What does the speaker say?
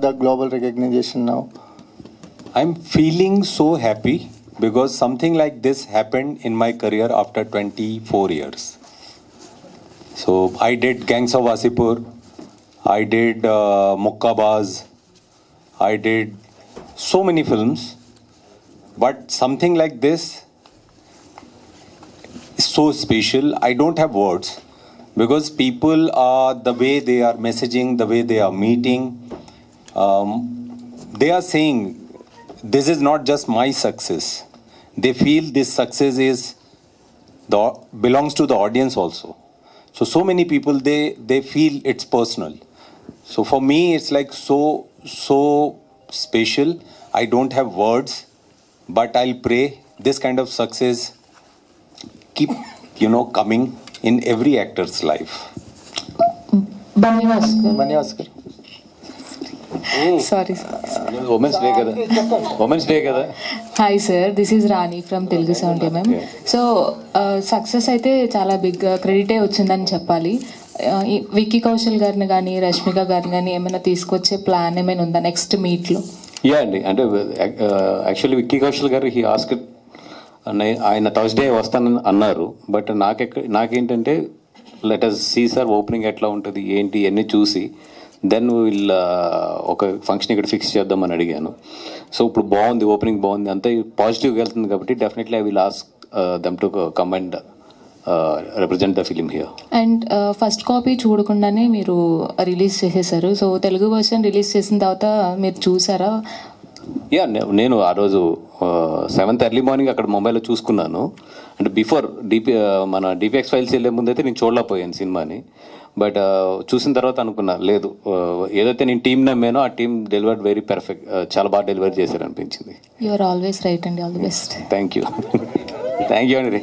got the global recognition now? I'm feeling so happy because something like this happened in my career after 24 years. So I did Gangs of Wasipur, I did Mukkabaz, I did so many films, but something like this is so special. I don't have words because people are, the way they are messaging, the way they are meeting, they are saying this is not just my success. They feel this success is belongs to the audience also. So many people, they feel it's personal. So for me, it's like so special. I don't have words, but I'll pray this kind of success keep, coming in every actor's life. Bunny Oscar. Bunny Oscar. Sorry. Women's Day kada. Hi sir, this is Rani from Telugu Sound MM. So success అయితే చాలా big క్రెడిటే వచ్చిందని చెప్పాలి. విక్కీ కౌశల్ గారిని కానీ రష్మిక గారిని కానీ ఏమైనా తీసుకొచ్చే ప్లాన్ ఏమైనా ఉందా నెక్స్ట్ మీట్లో? యా అండి, అంటే యాక్చువల్లీ విక్కీ కౌశల్ గారు హీ ఆస్క్, ఆయన థర్స్డే వస్తానని అన్నారు. బట్ నాకేంటంటే let us see sir opening ఎట్లా ఉంటుంది ఏంటి ఇవన్నీ చూసి దెన్ వీళ్ళ ఒక ఫంక్షన్ ఇక్కడ ఫిక్స్ చేద్దామని అడిగాను. సో ఇప్పుడు బాగుంది, ఓపెనింగ్ బాగుంది, అంతా పాజిటివ్గా వెళ్తుంది కాబట్టి definitely I will ask them to come and represent the film here. And first copy చూడకుండానే మీరు రిలీజ్ చేసేసారు. సో తెలుగు వర్షన్ రిలీజ్ చేసిన తర్వాత మీరు చూసారా? యా, నేను ఆ రోజు 7th ఎర్లీ మార్నింగ్ అక్కడ ముంబైలో చూసుకున్నాను. అంటే బిఫోర్ మన డిపిఎక్స్ ఫైల్స్ వెళ్ళే ముందు అయితే నేను చూడలేకపోయాను సినిమాని. బట్ చూసిన తర్వాత అనుకున్నా, లేదు ఏదైతే నేను టీం నమ్మానో ఆ టీం డెలివర్డ్ వెరీ పర్ఫెక్ట్, చాలా బాగా డెలివర్ చేశారు అనిపించింది. యు ఆర్ ఆల్వేస్ రైట్ అండి, all the best. Thank you అండి.